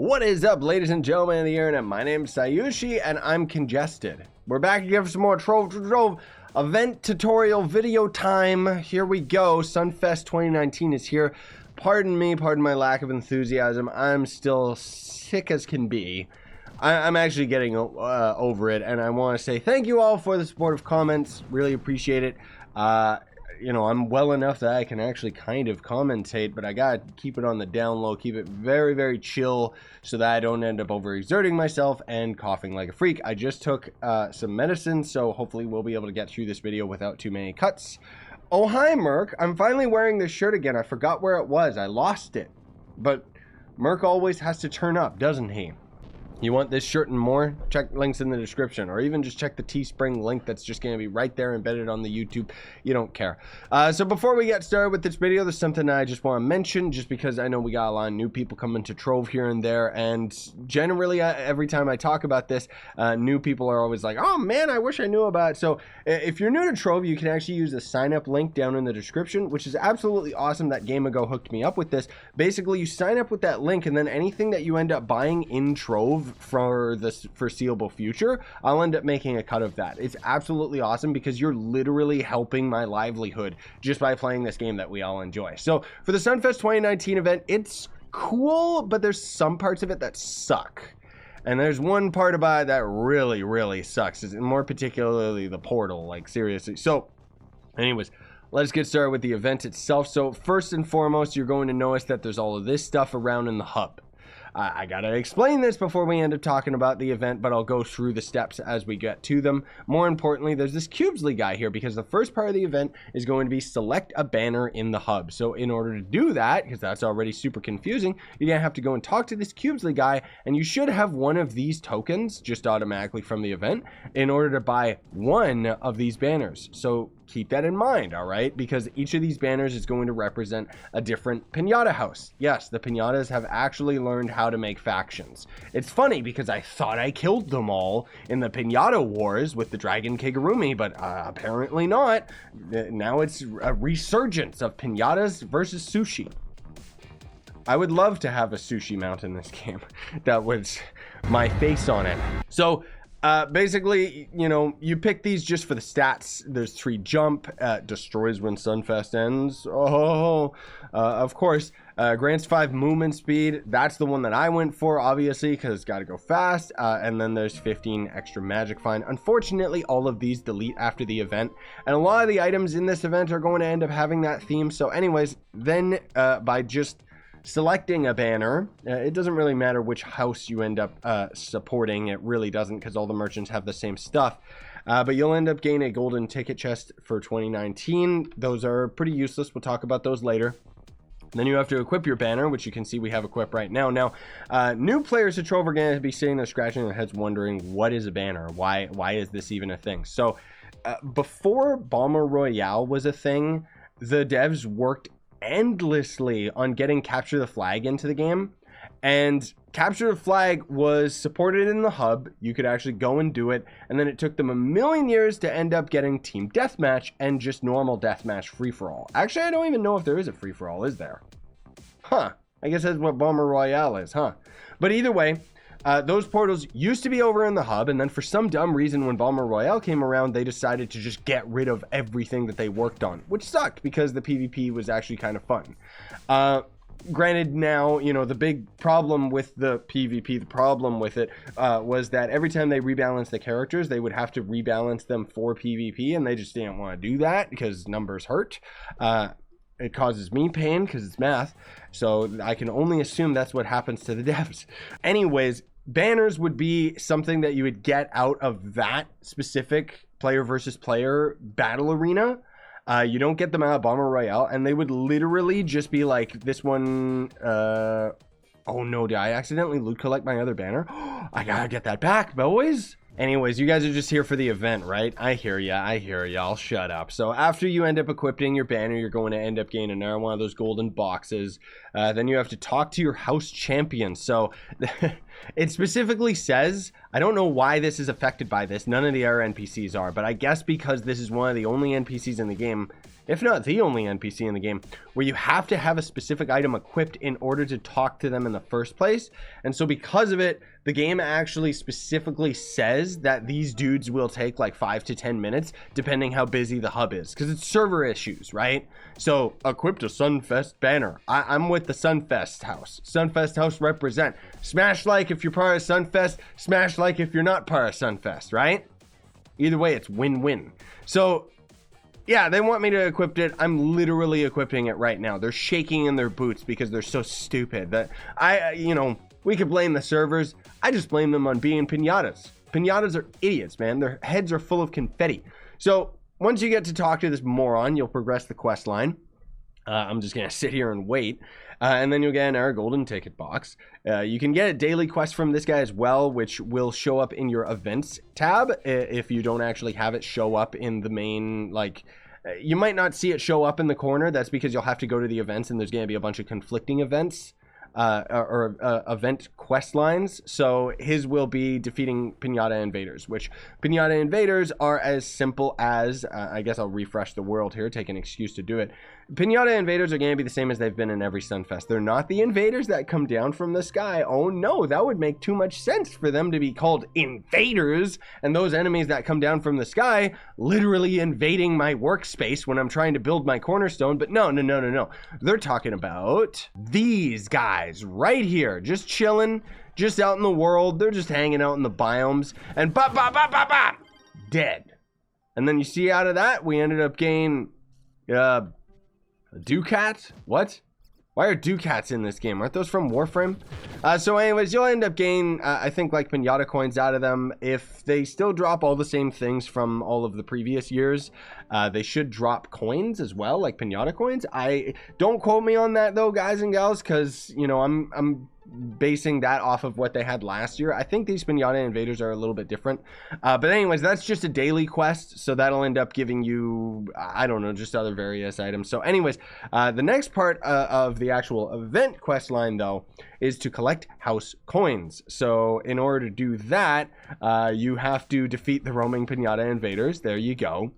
What is up, ladies and gentlemen of the internet? My name is Scyushi and I'm congested. We're back again for some more Trove event tutorial video time. Here we go. Sunfest 2019 is here. Pardon me, pardon my lack of enthusiasm. I'm still sick as can be. I'm actually getting over it, and I want to say thank you all for the supportive comments. Really appreciate it. You know, I'm well enough that I can actually kind of commentate, but I gotta keep it on the down low, keep it very, very chill so that I don't end up overexerting myself and coughing like a freak. I just took some medicine, so hopefully we'll be able to get through this video without too many cuts. Oh, hi, Merc. I'm finally wearing this shirt again. I forgot where it was. I lost it. But Merc always has to turn up, doesn't he? You want this shirt and more? Check links in the description, or even just check the Teespring link that's just going to be right there embedded on the YouTube. You don't care. So before we get started with this video, there's something I just want to mention, just because I know we got a lot of new people coming to Trove here and there, and generally every time I talk about this, new people are always like, oh man, I wish I knew about it. So if you're new to Trove, you can actually use the sign up link down in the description, which is absolutely awesome. That Game Ago hooked me up with this. Basically, you sign up with that link, and then anything that you end up buying in Trove for the foreseeable future, I'll end up making a cut of that. It's absolutely awesome because you're literally helping my livelihood just by playing this game that we all enjoy. So for the Sunfest 2019 event, it's cool, but there's some parts of it that suck. And there's one part about it that really, really sucks, and more particularly the portal, like seriously. So anyways, let's get started with the event itself. So first and foremost, you're going to notice that there's all of this stuff around in the hub. I gotta explain this before we end up talking about the event, but I'll go through the steps as we get to them. More importantly, there's this Cubesley guy here, because the first part of the event is going to be select a banner in the hub. So in order to do that, because that's already super confusing, you're gonna have to go and talk to this Cubesley guy, and you should have one of these tokens just automatically from the event in order to buy one of these banners. So keep that in mind, all right? Because each of these banners is going to represent a different Pinata house. Yes, the Pinatas have actually learned how to make factions. It's funny because I thought I killed them all in the Pinata Wars with the Dragon Kigurumi, but apparently not. Now it's a resurgence of Pinatas versus Scyushi. I would love to have a sushi mount in this game that was my face on it. So basically, you know, you pick these just for the stats. There's 3 jump, destroys when Sunfest ends. Oh, of course, grants 5 movement speed. That's the one that I went for, obviously, because it's got to go fast. And then there's 15 extra magic find. Unfortunately, all of these delete after the event, and a lot of the items in this event are going to end up having that theme. So anyways, then by just selecting a banner, it doesn't really matter which house you end up supporting. It really doesn't, because all the merchants have the same stuff, but you'll end up gaining a golden ticket chest for 2019. Those are pretty useless. We'll talk about those later. Then you have to equip your banner, which you can see we have equipped right now. Now, new players to Trove are going to be sitting there scratching their heads wondering, what is a banner? Why is this even a thing? So before Bomber Royale was a thing, the devs worked endlessly on getting Capture the Flag into the game, and Capture the Flag was supported in the hub. You could actually go and do it, and then it took them a million years to end up getting Team Deathmatch and just normal Deathmatch free-for-all. Actually, I don't even know if there is a free-for-all, is there? Huh, I guess that's what Bomber Royale is, huh? But either way, those portals used to be over in the hub, and then for some dumb reason when Bomber Royale came around, they decided to just get rid of everything that they worked on, which sucked because the PvP was actually kind of fun. Granted, now, you know, the big problem with the PvP, the problem with it was that every time they rebalanced the characters, they would have to rebalance them for PvP, and they just didn't want to do that because numbers hurt. It causes me pain because it's math, so I can only assume that's what happens to the devs. Anyways, banners would be something that you would get out of that specific player versus player battle arena. You don't get them out of Bomber Royale, and they would literally just be like this one. Oh no, did I accidentally loot collect my other banner? I gotta get that back, boys. Anyways, you guys are just here for the event, right? I hear ya, I'll shut up. So after you end up equipping your banner, you're going to end up gaining another one of those golden boxes. Then you have to talk to your house champion. So it specifically says I don't know why this is affected by this. None of the other NPCs are, but I guess because this is one of the only NPCs in the game, if not the only NPC in the game, where you have to have a specific item equipped in order to talk to them in the first place. And so because of it, the game actually specifically says that these dudes will take like 5 to 10 minutes, depending how busy the hub is, because it's server issues, right? So equipped a Sunfest banner. I'm with the Sunfest house. Sunfest house represent. Smash like if you're part of Sunfest, smash like if you're not part of Sunfest, right? Either way, it's win-win. So yeah, they want me to equip it. I'm literally equipping it right now. They're shaking in their boots because they're so stupid that we could blame the servers. I just blame them on being pinatas. Pinatas are idiots, man. Their heads are full of confetti. So once you get to talk to this moron, you'll progress the quest line. I'm just going to sit here and wait. And then you'll get an Air Golden ticket box. You can get a daily quest from this guy as well, which will show up in your events tab if you don't actually have it show up in the main, like, you might not see it show up in the corner. That's because you'll have to go to the events and there's going to be a bunch of conflicting events. Event quest lines. So his will be defeating Pinata Invaders, which Pinata Invaders are as simple as, I guess I'll refresh the world here, take an excuse to do it. Pinata Invaders are going to be the same as they've been in every Sunfest. They're not the invaders that come down from the sky. Oh no, that would make too much sense for them to be called invaders, and those enemies that come down from the sky literally invading my workspace when I'm trying to build my cornerstone. But no. They're talking about these guys right here, just chilling, just out in the world. They're just hanging out in the biomes, and dead. And then you see out of that, we ended up getting a Ducat? What? Why are Ducats in this game? Aren't those from Warframe? So anyways, you'll end up getting, I think, like Pinata coins out of them. If they still drop all the same things from all of the previous years, they should drop coins as well, like Pinata coins. Don't quote me on that though, guys and gals, because, you know, I'm basing that off of what they had last year. I think these Pinata Invaders are a little bit different. But anyways, that's just a daily quest, so that'll end up giving you, I don't know, just other various items. So anyways, the next part of the actual event quest line, though, is to collect house coins. So in order to do that, you have to defeat the roaming Pinata Invaders. There you go.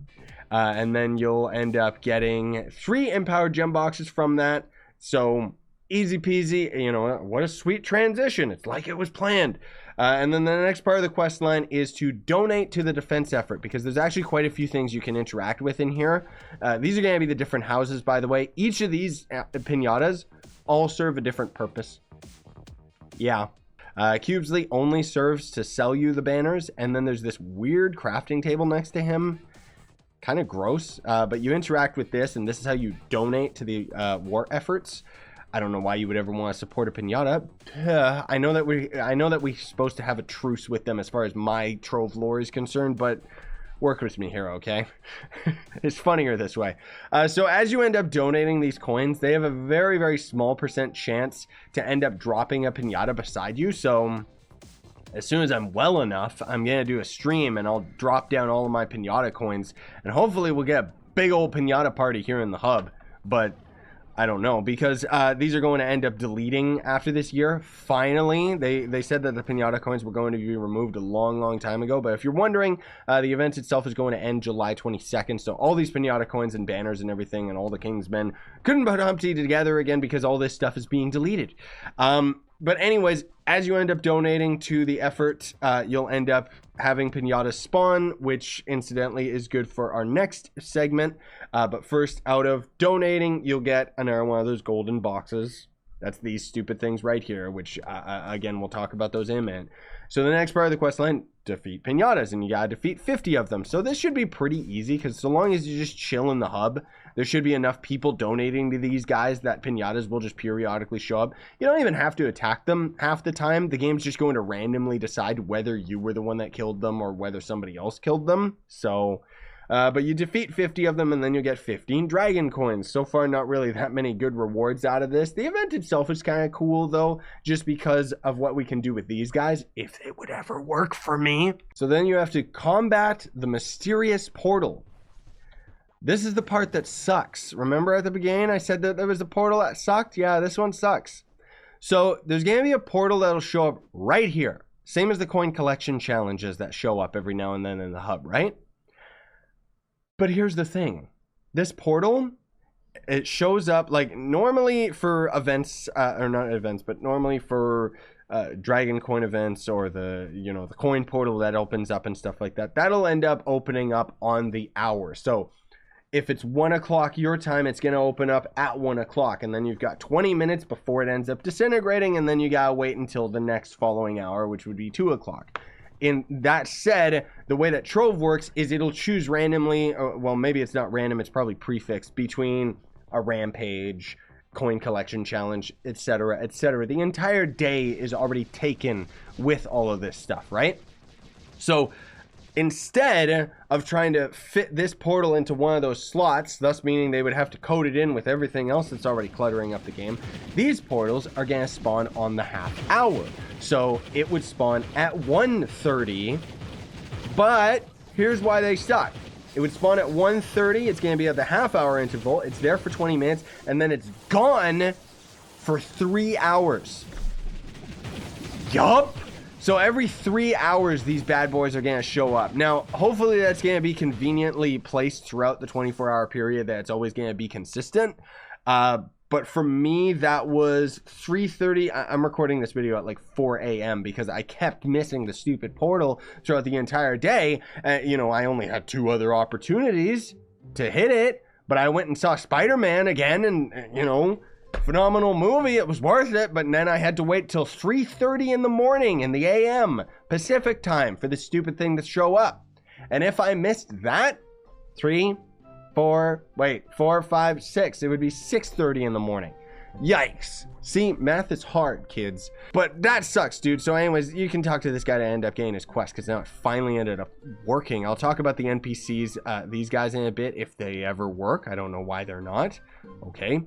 And then you'll end up getting 3 empowered gem boxes from that. So easy peasy, you know, what a sweet transition. It's like it was planned. And then the next part of the quest line is to donate to the defense effort, because there's actually quite a few things you can interact with in here. These are going to be the different houses, by the way. Each of these pinatas all serve a different purpose. Yeah. Cubesley only serves to sell you the banners, and then there's this weird crafting table next to him. Kind of gross, but you interact with this, and this is how you donate to the war efforts. I don't know why you would ever want to support a Pinata. I know that we're supposed to have a truce with them as far as my Trove lore is concerned, but work with me here, okay? It's funnier this way. So as you end up donating these coins, they have a very, very small % chance to end up dropping a Pinata beside you. So as soon as I'm well enough, I'm going to do a stream and I'll drop down all of my Pinata coins, and hopefully we'll get a big old Pinata party here in the hub. But I don't know, because these are going to end up deleting after this year. Finally, they said that the Pinata coins were going to be removed a long time ago. But if you're wondering, the event itself is going to end July 22nd. So all these Pinata coins and banners and everything and all the Kingsmen couldn't put Humpty together again because all this stuff is being deleted. But anyways, as you end up donating to the effort, you'll end up having Pinatas spawn, which incidentally is good for our next segment. But first, out of donating, you'll get another one of those golden boxes. That's these stupid things right here, which, again, we'll talk about those in a minute. So the next part of the quest line, defeat Pinatas, and you gotta defeat 50 of them. So this should be pretty easy, because so long as you just chill in the hub, there should be enough people donating to these guys that Pinatas will just periodically show up. You don't even have to attack them half the time. The game's just going to randomly decide whether you were the one that killed them or whether somebody else killed them. So but you defeat 50 of them, and then you'll get 15 dragon coins. So far, not really that many good rewards out of this. The event itself is kind of cool, though, just because of what we can do with these guys, if it would ever work for me. So then you have to combat the mysterious portal. This is the part that sucks. Remember at the beginning I said that there was a portal that sucked? Yeah, this one sucks. So there's going to be a portal that'll show up right here. Same as the coin collection challenges that show up every now and then in the hub, right? But here's the thing. This portal, it shows up like normally for events, or not events, but normally for dragon coin events or the, you know, the coin portal that opens up and stuff like that. That'll end up opening up on the hour. So if it's 1 o'clock your time, it's going to open up at 1 o'clock. And then you've got 20 minutes before it ends up disintegrating. And then you got to wait until the next following hour, which would be 2 o'clock. In that said, the way that Trove works is it'll choose randomly. Well, maybe it's not random. It's probably prefixed between a rampage, coin collection challenge, etc., etc. The entire day is already taken with all of this stuff, right? So instead of trying to fit this portal into one of those slots, thus meaning they would have to code it in with everything else that's already cluttering up the game, these portals are going to spawn on the half hour. So it would spawn at 1:30, but here's why they suck. It would spawn at 1:30. It's going to be at the half hour interval. It's there for 20 minutes, and then it's gone for 3 hours. Yup. So every 3 hours, these bad boys are going to show up. Now, hopefully that's going to be conveniently placed throughout the 24-hour period. That's always going to be consistent. But for me, that was 3:30. I'm recording this video at like 4 a.m. because I kept missing the stupid portal throughout the entire day. You know, I only had 2 other opportunities to hit it. But I went and saw Spider-Man again and, you know, phenomenal movie. It was worth it. But then I had to wait till 3:30 in the morning in the a.m. Pacific time for this stupid thing to show up. And if I missed that, 4, 5, 6. It would be 6:30 in the morning. Yikes. See, math is hard, kids. But that sucks, dude. So anyways, you can talk to this guy to end up getting his quest because now it finally ended up working. I'll talk about the NPCs, these guys in a bit, if they ever work. I don't know why they're not. Okay.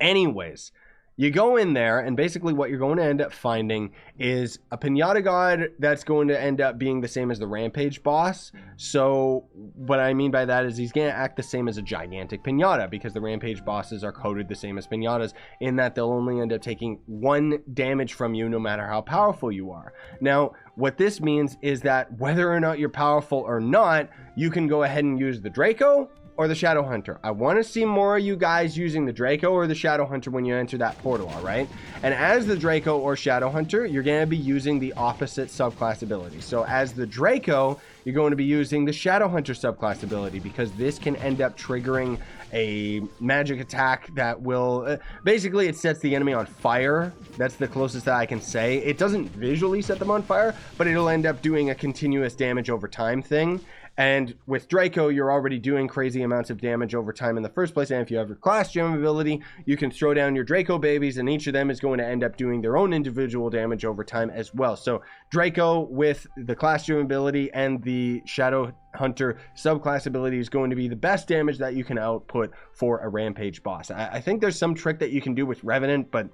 Anyways, you go in there, and basically what you're going to end up finding is a Pinata god that's going to end up being the same as the Rampage boss. So what I mean by that is he's going to act the same as a gigantic Pinata, because the Rampage bosses are coded the same as Pinatas in that they'll only end up taking 1 damage from you no matter how powerful you are. Now, what this means is that whether or not you're powerful or not, you can go ahead and use the Draco or the Shadow Hunter. I want to see more of you guys using the Draco or the Shadow Hunter when you enter that portal, all right? And as the Draco or Shadow Hunter, you're going to be using the opposite subclass ability. So as the Draco, you're going to be using the Shadow Hunter subclass ability, because this can end up triggering a magic attack that will basically, it sets the enemy on fire. That's the closest that I can say. It doesn't visually set them on fire, but it'll end up doing a continuous damage over time thing. And with Draco, you're already doing crazy amounts of damage over time in the first place. And if you have your class gem ability, you can throw down your Draco babies, and each of them is going to end up doing their own individual damage over time as well. So Draco with the class gem ability and the Shadow Hunter subclass ability is going to be the best damage that you can output for a Rampage boss. I think there's some trick that you can do with Revenant, but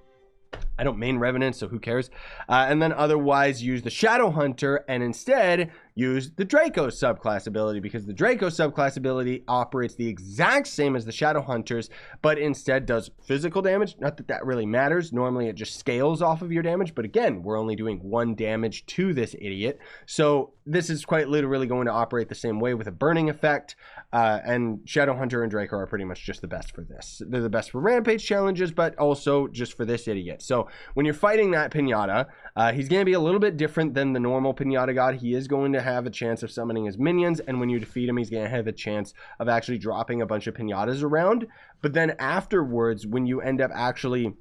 I don't main Revenant, so who cares? And then otherwise use the Shadow Hunter and instead use the Draco subclass ability, because the Draco subclass ability operates the exact same as the Shadow Hunters, but instead does physical damage. Not that that really matters. Normally it just scales off of your damage, but again, we're only doing 1 damage to this idiot. So this is quite literally going to operate the same way with a burning effect. And Shadow Hunter and Draco are pretty much just the best for this. They're the best for Rampage challenges, but also just for this idiot. So when you're fighting that Pinata, he's going to be a little bit different than the normal Pinata god. He is going to have a chance of summoning his minions, and when you defeat him, he's going to have a chance of actually dropping a bunch of Pinatas around. But then afterwards, when you end up actually,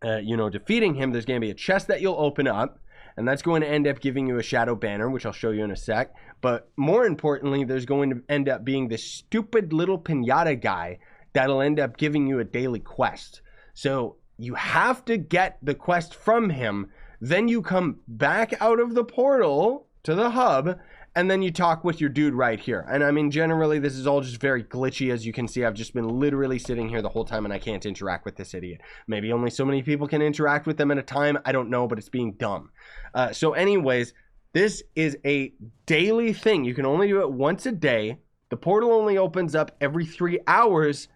defeating him, there's going to be a chest that you'll open up, and that's going to end up giving you a shadow banner, which I'll show you in a sec. But more importantly, there's going to end up being this stupid little Pinata guy that'll end up giving you a daily quest. So you have to get the quest from him, then you come back out of the portal to the hub, and then you talk with your dude right here. And I mean, generally, this is all just very glitchy. As you can see, I've just been literally sitting here the whole time, and I can't interact with this idiot. Maybe only so many people can interact with them at a time. I don't know, but it's being dumb. So anyways, this is a daily thing. You can only do it once a day. The portal only opens up every 3 hours,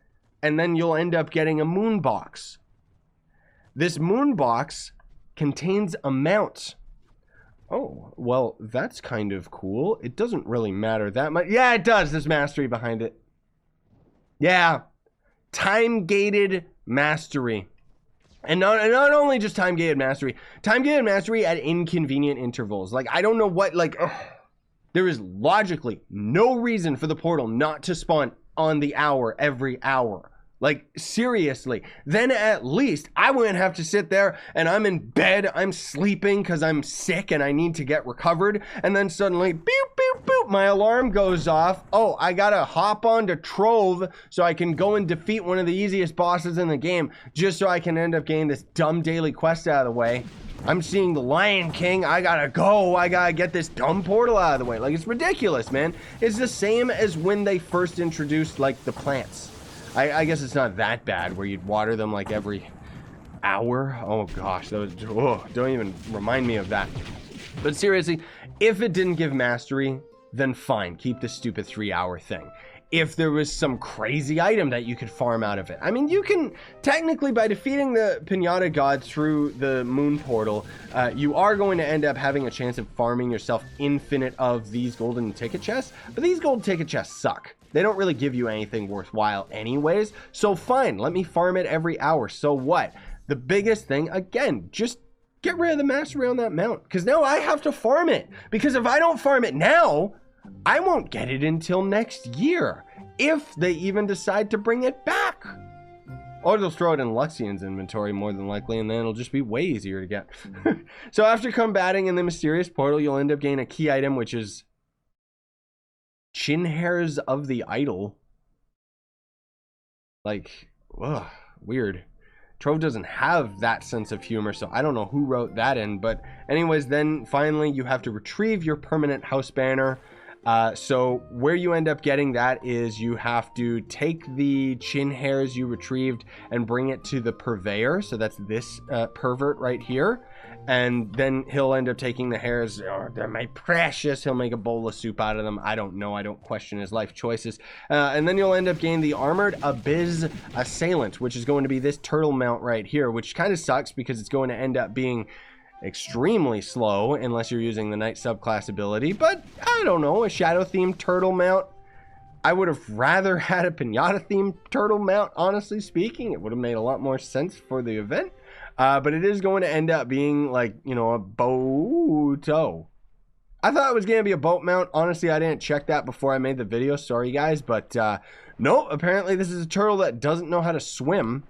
and then you'll end up getting a moon box. This moon box contains a mount. Oh, well, that's kind of cool. It doesn't really matter that much. Yeah, it does. There's mastery behind it. Yeah. Time-gated mastery. And not only just time-gated mastery at inconvenient intervals. Like, I don't know what, like, there is logically no reason for the portal not to spawn on the hour every hour. Like, seriously. Then at least I wouldn't have to sit there and I'm in bed, I'm sleeping because I'm sick and I need to get recovered. And then suddenly, boop, boop, boop, my alarm goes off. Oh, I gotta hop on to Trove so I can go and defeat one of the easiest bosses in the game just so I can end up getting this dumb daily quest out of the way. I'm seeing the Lion King. I gotta go. I gotta get this dumb portal out of the way. Like, it's ridiculous, man. It's the same as when they first introduced, like, the plants. I guess it's not that bad where you'd water them like every hour. Oh gosh, those, don't even remind me of that. But seriously, if it didn't give mastery, then fine, keep the stupid 3-hour thing. If there was some crazy item that you could farm out of it. I mean, you can technically, by defeating the Pinata god through the moon portal, you are going to end up having a chance of farming yourself infinite of these golden ticket chests. But these gold ticket chests suck. They don't really give you anything worthwhile anyways. So fine, let me farm it every hour. So what? The biggest thing, again, just get rid of the mastery on that mount. Because now I have to farm it. Because if I don't farm it now, I won't get it until next year. If they even decide to bring it back. Or they'll throw it in Luxian's inventory more than likely, and then it'll just be way easier to get. So after combating in the mysterious portal, you'll end up getting a key item, which is chin hairs of the idol. Like, ugh, weird. Trove doesn't have that sense of humor, so I don't know who wrote that in. But anyways, then finally you have to retrieve your permanent house banner. So where you end up getting that is you have to take the chin hairs you retrieved and bring it to the purveyor. So that's this pervert right here. And then he'll end up taking the hairs. Oh, they're my precious. He'll make a bowl of soup out of them. I don't know. I don't question his life choices. And then you'll end up getting the Armored Abyss Assailant, which is going to be this turtle mount right here, which kind of sucks because it's going to end up being extremely slow unless you're using the Knight subclass ability. But I don't know, a shadow-themed turtle mount. I would have rather had a Pinata-themed turtle mount, honestly speaking. It would have made a lot more sense for the event. But it is going to end up being like, you know, a boat. I thought it was going to be a boat mount. Honestly, I didn't check that before I made the video. Sorry, guys. But no, apparently this is a turtle that doesn't know how to swim.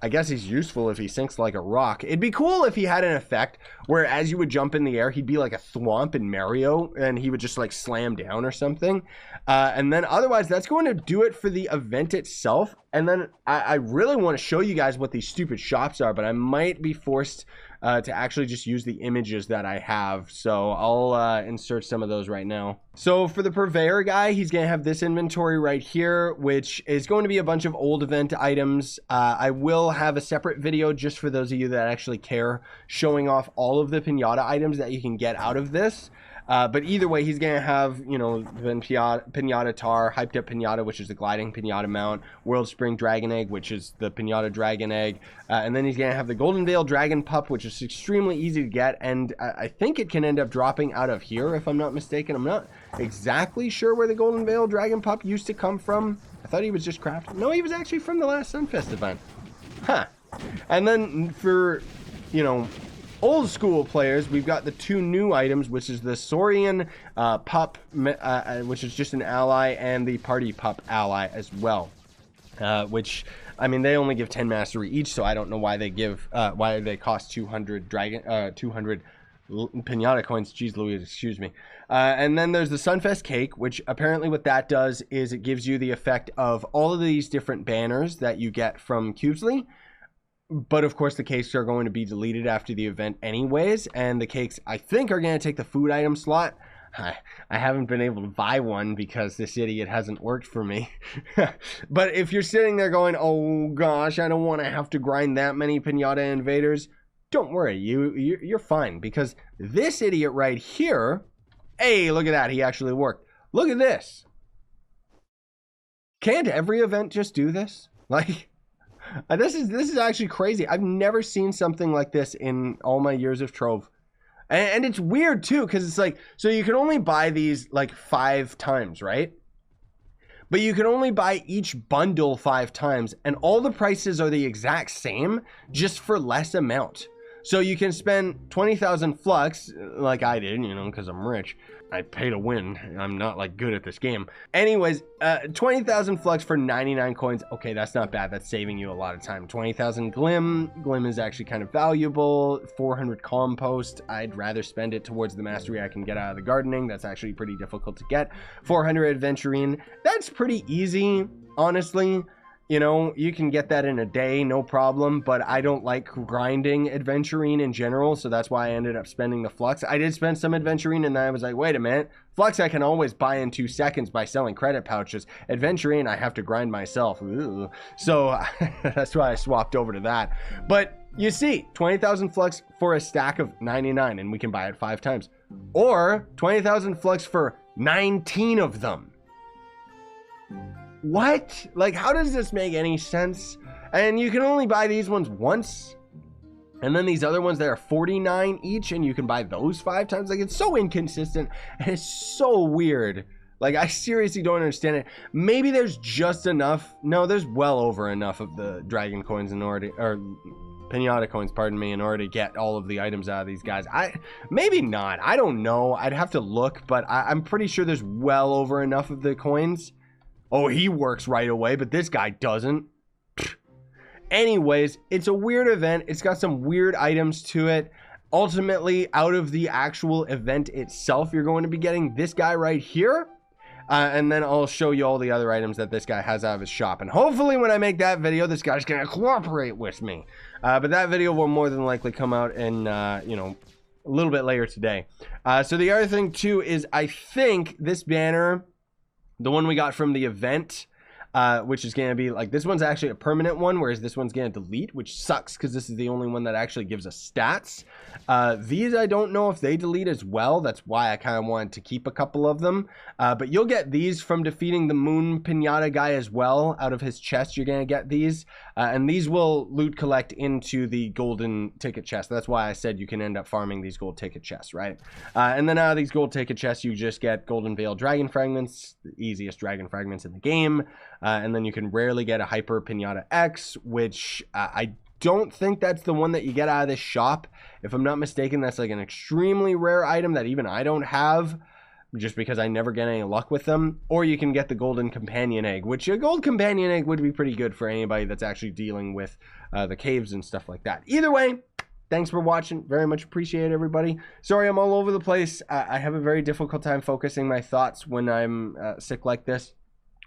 I guess he's useful if he sinks like a rock. It'd be cool if he had an effect where as you would jump in the air, he'd be like a thwomp in Mario and he would just like slam down or something. And then otherwise, that's going to do it for the event itself. And then I really want to show you guys what these stupid shops are, but I might be forced to actually just use the images that I have. So I'll insert some of those right now. So for the purveyor guy, he's going to have this inventory right here, which is going to be a bunch of old event items. I will have a separate video just for those of you that actually care, showing off all of the Pinata items that you can get out of this. But either way, he's going to have, you know, Pinata Tar, Hyped Up Pinata, which is the gliding Pinata mount, World Spring Dragon Egg, which is the Pinata Dragon Egg, and then he's going to have the Golden Veil Dragon Pup, which is extremely easy to get, and I think it can end up dropping out of here, if I'm not mistaken. I'm not exactly sure where the Golden Veil Dragon Pup used to come from. I thought he was just crafted. No, he was actually from the last Sunfest event. Huh. And then for, you know, old school players, we've got the two new items, which is the Saurian Pup, which is just an ally, and the Party Pup ally as well. Which, I mean, they only give 10 mastery each, so I don't know why they give, why they cost 200 200 Pinata coins. Jeez Louise, excuse me. And then there's the Sunfest Cake, which apparently what that does is it gives you the effect of all of these different banners that you get from Cubesley. But of course the cakes are going to be deleted after the event anyways, and the cakes I think are going to take the food item slot. I haven't been able to buy one because this idiot hasn't worked for me. But if you're sitting there going, oh gosh, I don't want to have to grind that many Pinata invaders, don't worry, you're fine, because this idiot right here, hey, look at that, he actually worked. Look at this. Can't every event just do this? Like, this is actually crazy. I've never seen something like this in all my years of Trove. And it's weird too, because it's like, so you can only buy these like 5 times, right? But you can only buy each bundle 5 times, and all the prices are the exact same, just for less amount. So you can spend 20,000 flux, like I did, you know, because I'm rich. I pay to win. I'm not like good at this game. Anyways, 20,000 flux for 99 coins. Okay, that's not bad. That's saving you a lot of time. 20,000 glim. Glim is actually kind of valuable. 400 compost. I'd rather spend it towards the mastery I can get out of the gardening. That's actually pretty difficult to get. 400 adventurine. That's pretty easy, honestly. You know, you can get that in a day, no problem, but I don't like grinding adventurine in general, so that's why I ended up spending the flux. I did spend some adventurine, and then I was like, wait a minute, flux I can always buy in 2 seconds by selling credit pouches. Adventurine, I have to grind myself. Ooh. So that's why I swapped over to that. But you see, 20,000 flux for a stack of 99, and we can buy it 5 times. Or 20,000 flux for 19 of them. What? Like, how does this make any sense? And you can only buy these ones once, and then these other ones that are 49 each, and you can buy those 5 times. Like, it's so inconsistent, and it's so weird. Like, I seriously don't understand it. Maybe there's just enough. No, there's well over enough of the dragon coins in order to, or Pinata coins, pardon me, in order to get all of the items out of these guys. Maybe not. I don't know. I'd have to look, but I'm pretty sure there's well over enough of the coins. Oh, he works right away, but this guy doesn't. Anyways, it's a weird event. It's got some weird items to it. Ultimately, out of the actual event itself, you're going to be getting this guy right here. And then I'll show you all the other items that this guy has out of his shop. And hopefully when I make that video, this guy's going to cooperate with me. But that video will more than likely come out in, you know, a little bit later today. So the other thing, too, is I think this banner, the one we got from the event, which is going to be like, this one's actually a permanent one, whereas this one's going to delete, which sucks because this is the only one that actually gives us stats. These, I don't know if they delete as well. That's why I kind of wanted to keep a couple of them. But you'll get these from defeating the Moon Pinata guy as well. Out of his chest, you're going to get these. And these will loot collect into the golden ticket chest. That's why I said you can end up farming these gold ticket chests, right? And then out of these gold ticket chests, you just get Golden Veil Dragon Fragments, the easiest dragon fragments in the game. And then you can rarely get a Hyper Pinata X, which I don't think that's the one that you get out of this shop. If I'm not mistaken, that's like an extremely rare item that even I don't have, just because I never get any luck with them. Or you can get the Golden Companion Egg, which a Gold Companion Egg would be pretty good for anybody that's actually dealing with the caves and stuff like that. Either way, thanks for watching. Very much appreciate it, everybody. Sorry I'm all over the place. I have a very difficult time focusing my thoughts when I'm sick like this.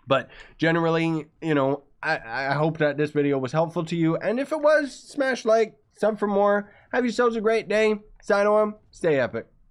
But generally, you know, I hope that this video was helpful to you. And if it was, smash like, sub for more. Have yourselves a great day. Sign on. Stay epic.